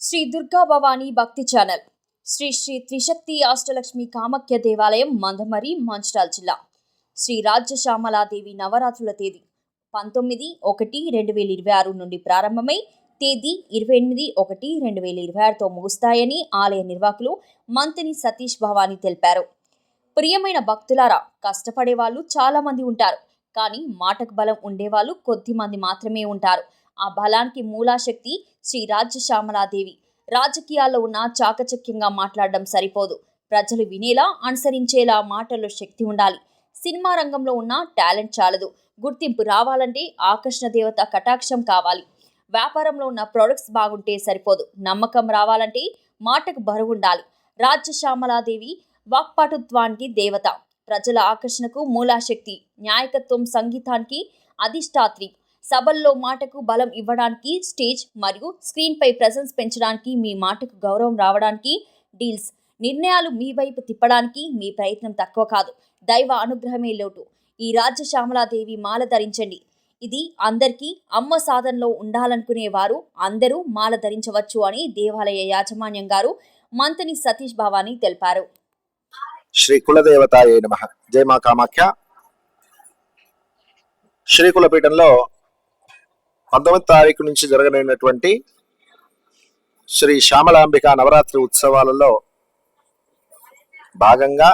శ్రీ దుర్గా భవానీ భక్తి ఛానల్ శ్రీ శ్రీ త్రిశక్తి అష్టలక్ష్మి కామాఖ్య దేవాలయం మందమరి మంచిర్యాల జిల్లా శ్రీ రాజ్యశ్యామలాదేవి నవరాత్రుల తేదీ 19/1/2026 నుండి ప్రారంభమై తేదీ 28/1/2026తో ముగుస్తాయని ఆలయ నిర్వాహకులు మంతిని సతీష్ భవానీ తెలిపారు. ప్రియమైన భక్తులారా, కష్టపడే వాళ్ళు చాలా మంది ఉంటారు, కానీ మాటకు బలం ఉండేవాళ్ళు కొద్ది మంది మాత్రమే ఉంటారు. ఆ బలానికి మూలాశక్తి శ్రీ రాజ్యశ్యామలాదేవి. రాజకీయాల్లో ఉన్న చాకచక్యంగా మాట్లాడడం సరిపోదు, ప్రజలు వినేలా అనుసరించేలా మాటల్లో శక్తి ఉండాలి. సినిమా రంగంలో ఉన్న టాలెంట్ చాలదు, గుర్తింపు రావాలంటే ఆకర్షణ దేవత కటాక్షం కావాలి. వ్యాపారంలో ఉన్న ప్రొడక్ట్స్ బాగుంటే సరిపోదు, నమ్మకం రావాలంటే మాటకు బరువు ఉండాలి. రాజ్యశ్యామలాదేవి వాక్పటుత్వానికి దేవత, ప్రజల ఆకర్షణకు మూలాశక్తి, న్యాయకత్వం, సంగీతానికి అధిష్టాత్రి. సభల్లో మాటకు బలం ఇవ్వడానికి, స్టేజ్ మరియు స్క్రీన్ పై ప్రెజెన్స్ పెంచడానికి, మీ మాటకు గౌరవం రావడానికి, డీల్స్ నిర్ణయాలు మీ వైపు తిప్పడానికి మీ ప్రయత్నం తక్కువ కాదు. దైవ అనుగ్రహమే లోటు. ఈ రాజ్యశ్యామలాదేవి మాల ధరించండి. ఇది అందరికీ అమ్మ సాధనలో ఉండాలనుకునే వారు అందరూ మాల ధరించవచ్చు అని దేవాలయ యాజమాన్యం గారు మంతని సతీష్ భవానీ తెలిపారు. శ్రీ కులదేవతాయే నమః. జై మా కామాఖ్య. శ్రీకులపీఠంలో 19వ తారీఖు నుంచి జరగనున్నటువంటి శ్రీ శ్యామలాంబిక నవరాత్రి ఉత్సవాలలో భాగంగా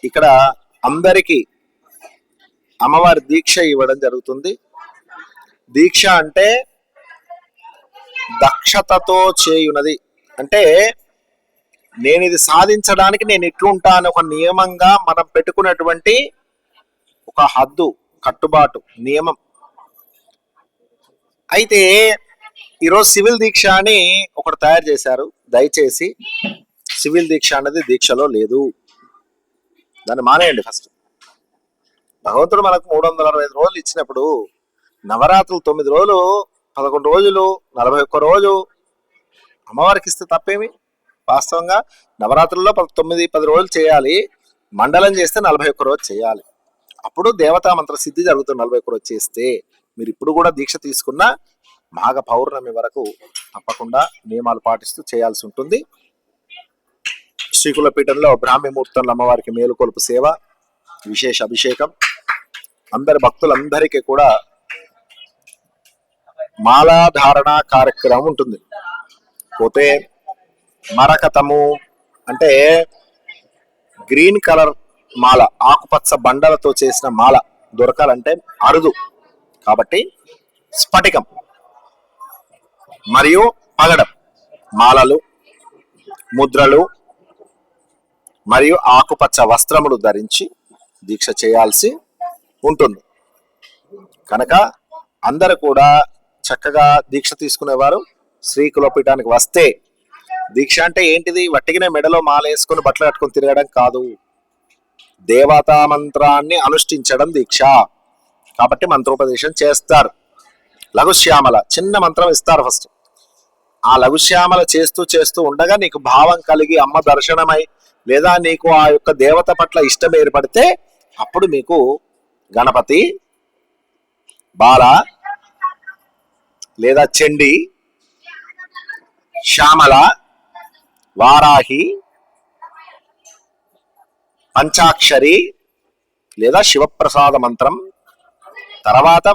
ఇక్కడ అందరికీ అమ్మవారి దీక్ష ఇవ్వడం జరుగుతుంది. దీక్ష అంటే దక్షతతో చేయునది, అంటే నేను ఇది సాధించడానికి నేను ఇట్లుంటాను, ఒక నియమంగా మనం పెట్టుకున్నటువంటి ఒక హద్దు, కట్టుబాటు, నియమం. అయితే ఈరోజు సివిల్ దీక్ష అని ఒకటి తయారు చేశారు. దయచేసి సివిల్ దీక్ష అన్నది దీక్షలో లేదు, దాన్ని మానేయండి. ఫస్ట్ భగవంతుడు మనకు 365 రోజులు ఇచ్చినప్పుడు నవరాత్రులు 9 రోజులు, 11 రోజులు, 41 రోజు అమ్మవారికి ఇస్తే తప్పేమి? వాస్తవంగా నవరాత్రుల్లో 9-10 రోజులు చేయాలి, మండలం చేస్తే 41 రోజు చేయాలి. అప్పుడు దేవతా మంత్ర సిద్ధి జరుగుతుంది. 41 రోజు చేస్తే మీరు ఇప్పుడు కూడా దీక్ష తీసుకున్న మాఘ పౌర్ణమి వరకు తప్పకుండా నియమాలు పాటిస్తూ చేయాల్సి ఉంటుంది. శ్రీకులపీఠంలో బ్రాహ్మీ ముహూర్తంలో అమ్మవారికి మేలుకొలుపు సేవ, విశేష అభిషేకం, అందరి భక్తులందరికీ కూడా మాలాధారణ కార్యక్రమం ఉంటుంది. పోతే మరకతము అంటే గ్రీన్ కలర్ మాల, ఆకుపచ్చ బండలతో చేసిన మాల దొరకాలంటే అరుదు. కాబట్టి స్ఫటికం మరియు పగడం మాలలు, ముద్రలు మరియు ఆకుపచ్చ వస్త్రములు ధరించి దీక్ష చేయాల్సి ఉంటుంది. కనుక అందరూ కూడా చక్కగా దీక్ష తీసుకునేవారు శ్రీకులపీఠానికి వస్తే, దీక్ష అంటే ఏంటిది? వట్టిగానే మెడలో మాల వేసుకుని బట్టలు కట్టుకొని తిరగడం కాదు, దేవతా మంత్రాన్ని అనుష్ఠించడం దీక్ష. కాబట్టి మంత్రోపదేశం చేస్తారు. లఘుశ్యామల చిన్న మంత్రం ఇస్తారు ఫస్ట్. ఆ లఘుశ్యామల చేస్తూ చేస్తూ ఉండగా నీకు భావం కలిగి అమ్మ దర్శనమై, లేదా నీకు ఆ యొక్క దేవత పట్ల ఇష్టం ఏర్పడితే అప్పుడు మీకు గణపతి, బాల లేదా చండి, శ్యామల, వారాహి, పంచాక్షరి లేదా శివప్రసాద మంత్రం, తర్వాత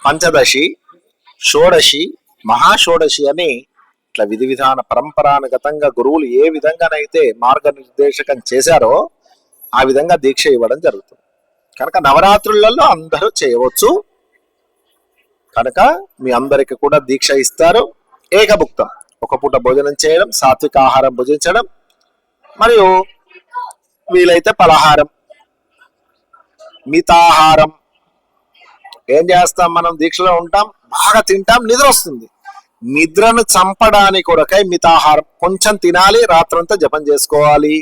పంచదశి, షోడశి, మహాషోడశి అని ఇట్లా విధి విధాన పరంపరానుగతంగా గురువులు ఏ విధంగానైతే మార్గనిర్దేశకం చేశారో ఆ విధంగా దీక్ష ఇవ్వడం జరుగుతుంది. కనుక నవరాత్రులలో అందరూ చేయవచ్చు. కనుక మీ అందరికి కూడా దీక్ష ఇస్తారు. ఏకభుక్తం, ఒక పూట భోజనం చేయడం, సాత్విక ఆహారం భుజించడం, మరియు వీలైతే పలహారం, మితాహారం. ఏం చేస్తాం? మనం దీక్షలో ఉంటాం, బాగా తింటాం, నిద్ర వస్తుంది. నిద్రను చంపడానికి కొరకై మితాహారం, కొంచెం తినాలి, రాత్రంతా జపం చేసుకోవాలి.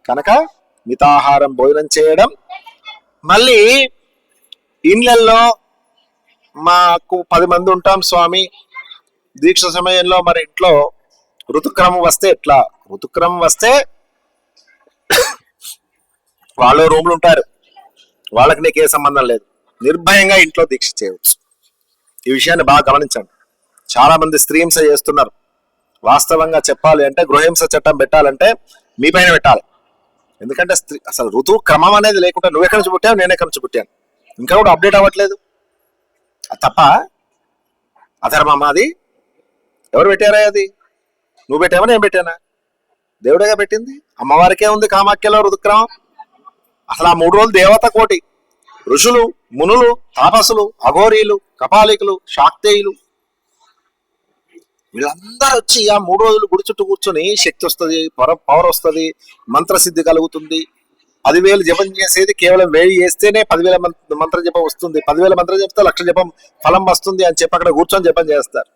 కనుక మితాహారం భోజనం చేయడం. మళ్ళీ ఇండ్లల్లో మాకు 10 మంది ఉంటాం స్వామి, దీక్ష సమయంలో మరి ఇంట్లో ఋతుక్రమం వస్తే ఎట్లా? ఋతుక్రమం వస్తే వాళ్ళు రూమ్లు ఉంటారు, వాళ్ళకి నీకు ఏ సంబంధం లేదు, నిర్భయంగా ఇంట్లో దీక్ష చేయవచ్చు. ఈ విషయాన్ని బాగా గమనించండి. చాలా మంది స్త్రీహింస చేస్తున్నారు. వాస్తవంగా చెప్పాలి అంటే గృహహింస చట్టం పెట్టాలంటే మీ పైన పెట్టాలి. ఎందుకంటే స్త్రీ అసలు ఋతువు క్రమం అనేది లేకుండా నువ్వు ఎక్కడి నుంచి పుట్టావు, నేను ఎక్కడి నుంచి పుట్టాను, ఇంకా కూడా అప్డేట్ అవ్వట్లేదు. అది తప్ప అధర్మం అది ఎవరు పెట్టారా? అది నువ్వు పెట్టావా నేను పెట్టానా? దేవుడేగా పెట్టింది. అమ్మవారికే ఉంది కామాఖ్యలో ఋతుక్రమం. అసలు ఆ 3 రోజులు దేవత కోటి, ఋషులు, మునులు, తాపసులు, అఘోరీలు, కపాలికులు, శాక్తేయులు వీళ్ళందరూ వచ్చి ఆ 3 రోజులు గుడి చుట్టూ కూర్చొని శక్తి వస్తుంది, పవర్ వస్తుంది, మంత్రసిద్ధి కలుగుతుంది. 10,000 జపం చేసేది కేవలం 1000 చేస్తేనే 10,000 మంత్ర జపం వస్తుంది. 10,000 మంత్రం చెప్తే 1,00,000 జపం ఫలం వస్తుంది అని చెప్పి అక్కడ కూర్చొని జపం చేస్తారు.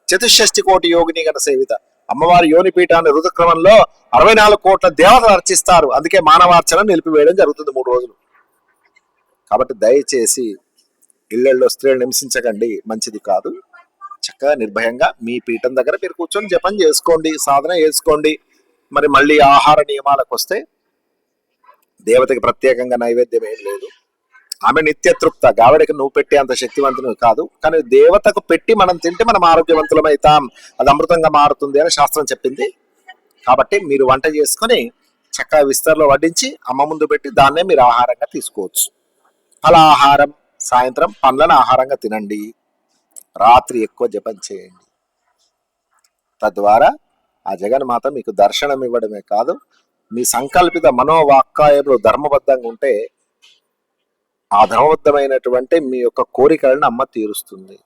64 కోటి యోగిని గణ సేవిత అమ్మవారి యోనిపీఠాన్ని ఋతుక్రమంలో 64 కోట్ల దేవతలు అర్చిస్తారు. అందుకే మానవార్చన నిలిపివేయడం జరుగుతుంది 3 రోజులు. కాబట్టి దయచేసి ఇళ్లలో స్త్రీలు హింసించకండి, మంచిది కాదు. చక్కగా నిర్భయంగా మీ పీఠం దగ్గర మీరు కూర్చొని జపం చేసుకోండి, సాధన చేసుకోండి. మరి మళ్ళీ ఆహార నియమాలకు వస్తే దేవతకి ప్రత్యేకంగా నైవేద్యం ఏం లేదు. ఆమె నిత్యతృప్త, గావిడకి నువ్వు పెట్టే అంత శక్తివంతులు కాదు. కానీ దేవతకు పెట్టి మనం తింటే మనం ఆరోగ్యవంతులమైతాం, అది అమృతంగా మారుతుంది అని శాస్త్రం చెప్పింది. కాబట్టి మీరు వంట చేసుకొని చక్కగా విస్తరలో వడ్డించి అమ్మ ముందు పెట్టి దాన్నే మీరు ఆహారంగా తీసుకోవచ్చు. అలా ఆహారం సాయంత్రం పండ్లను ఆహారంగా తినండి. రాత్రి ఎక్కువ జపం చేయండి. తద్వారా ఆ జగన్మాత మీకు దర్శనం ఇవ్వడమే కాదు, మీ సంకల్పిత మనోవాక్కాయములు ధర్మబద్ధంగా ఉంటే ఆ ధర్మబద్ధమైనటువంటి మీ యొక్క కోరికలను అమ్మ తీరుస్తుంది.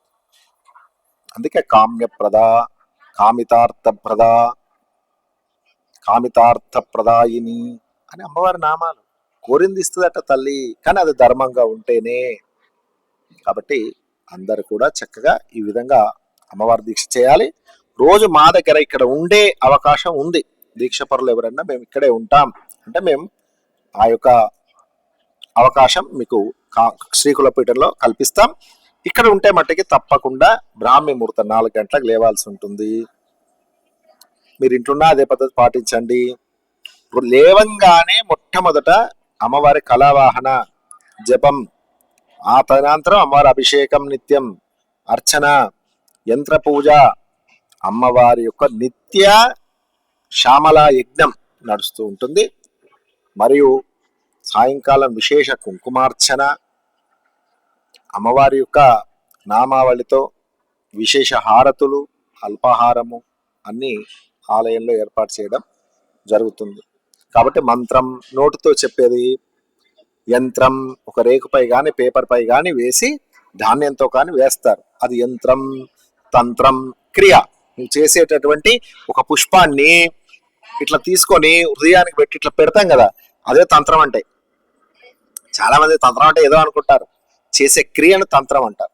అందుకే కామ్యప్రద, కామితార్థప్రద, కామితార్థప్రదాయిని అని అమ్మవారి నామాలు. కోరింది ఇస్తుందట తల్లి, కానీ అది ధర్మంగా ఉంటేనే. కాబట్టి అందరు కూడా చక్కగా ఈ విధంగా అమ్మవారి దీక్ష చేయాలి. రోజు మా దగ్గర ఇక్కడ ఉండే అవకాశం ఉంది. దీక్ష పరులు ఎవరన్నా మేము ఇక్కడే ఉంటాం అంటే మేము ఆ యొక్క అవకాశం మీకు శ్రీకులపీఠంలో కల్పిస్తాం. ఇక్కడ ఉంటే మట్టికి తప్పకుండా బ్రాహ్మీ ముహూర్తం 4 గంటలకు లేవాల్సి ఉంటుంది. మీరు ఇంట్లోన్నా అదే పద్ధతి పాటించండి. ఇప్పుడు లేవంగానే మొట్టమొదట అమ్మవారి కళావాహన జపం, ఆ తదనంతరం అమ్మవారి అభిషేకం, నిత్యం అర్చన, యంత్ర పూజ, అమ్మవారి యొక్క నిత్య శ్యామల యజ్ఞం నడుస్తూ ఉంటుంది. మరియు సాయంకాలం విశేష కుంకుమార్చన, అమ్మవారి యొక్క నామావళితో విశేష హారతులు, అల్పాహారము అన్ని ఆలయంలో ఏర్పాటు చేయడం జరుగుతుంది. కాబట్టి మంత్రం నోటుతో చెప్పేది, యంత్రం ఒక రేకుపై కానీ పేపర్ పై కానీ వేసి ధాన్యంతో కానీ వేస్తారు. అది యంత్రం, తంత్రం, క్రియ. నువ్వు చేసేటటువంటి ఒక పుష్పాన్ని ఇట్లా తీసుకొని హృదయానికి పెట్టి ఇట్లా పెడతాం కదా, అదే తంత్రం అంటే. చాలా మంది తంత్రం అంటే ఏదో అనుకుంటారు, చేసే క్రియను తంత్రం అంటారు.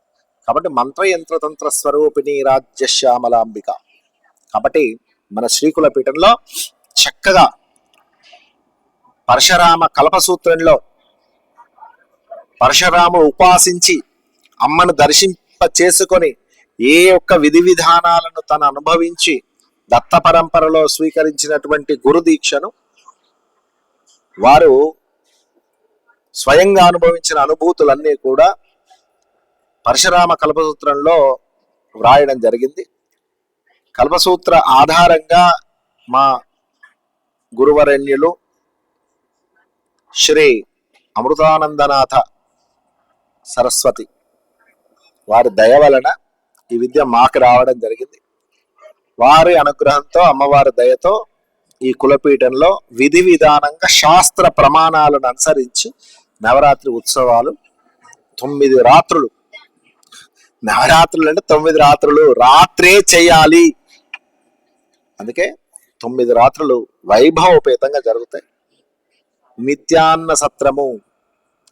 కాబట్టి మంత్ర యంత్ర తంత్ర స్వరూపిణి రాజ్యశ్యామలాంబిక. కాబట్టి మన శ్రీకులపీఠంలో చక్కగా పరశురామ కల్పసూత్రంలో పరశురాముడు ఉపాసించి అమ్మను దర్శింప చేసుకొని ఏ ఒక్క విధి విధానాలను తను అనుభవించి దత్త పరంపరలో స్వీకరించినటువంటి గురు దీక్షను వారు స్వయంగా అనుభవించిన అనుభూతులన్నీ కూడా పరశురామ కల్పసూత్రంలో వ్రాయడం జరిగింది. కల్పసూత్ర ఆధారంగా మా గురువరేణ్యులు శ్రీ అమృతానందనాథ సరస్వతి వారి దయ వలన ఈ విద్య మాకు రావడం జరిగింది. వారి అనుగ్రహంతో, అమ్మవారి దయతో ఈ కులపీఠంలో విధి విధానంగా శాస్త్ర ప్రమాణాలను అనుసరించి నవరాత్రి ఉత్సవాలు 9 రాత్రులు, నవరాత్రులు అంటే 9 రాత్రులు రాత్రే చేయాలి. అందుకే 9 రాత్రులు వైభవోపేతంగా జరుగుతాయి. నిత్యాన్న సత్రము,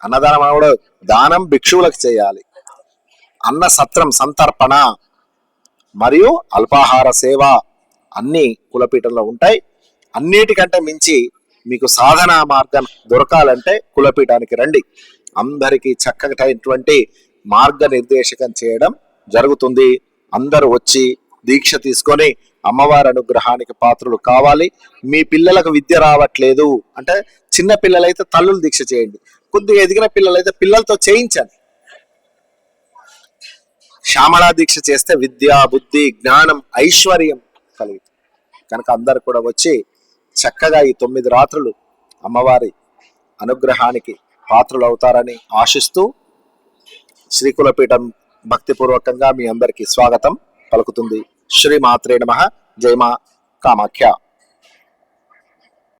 అన్నదానం కూడా దానం భిక్షువులకు చేయాలి. అన్న సత్రం, సంతర్పణ మరియు అల్పాహార సేవ అన్ని కులపీఠంలో ఉంటాయి. అన్నిటికంటే మించి మీకు సాధనా మార్గం దొరకాలంటే కులపీఠానికి రండి. అందరికీ చక్కటైనటువంటి మార్గనిర్దేశకం చేయడం జరుగుతుంది. అందరూ వచ్చి దీక్ష తీసుకొని అమ్మవారి అనుగ్రహానికి పాత్రులు కావాలి. మీ పిల్లలకు విద్య రావట్లేదు అంటే చిన్న పిల్లలైతే తల్లులు దీక్ష చేయండి, కొద్దిగా ఎదిగిన పిల్లలైతే పిల్లలతో చేయించండి. శ్యామళా దీక్ష చేస్తే విద్య, బుద్ధి, జ్ఞానం, ఐశ్వర్యం కలుగుతుంది. కనుక అందరు కూడా వచ్చి చక్కగా ఈ 9 రాత్రులు అమ్మవారి అనుగ్రహానికి పాత్రలు అవుతారని ఆశిస్తూ శ్రీకులపీఠం భక్తిపూర్వకంగా మీ అందరికీ స్వాగతం పలుకుతుంది. శ్రీ మాత్రే నమః. జై మా కామాఖ్య.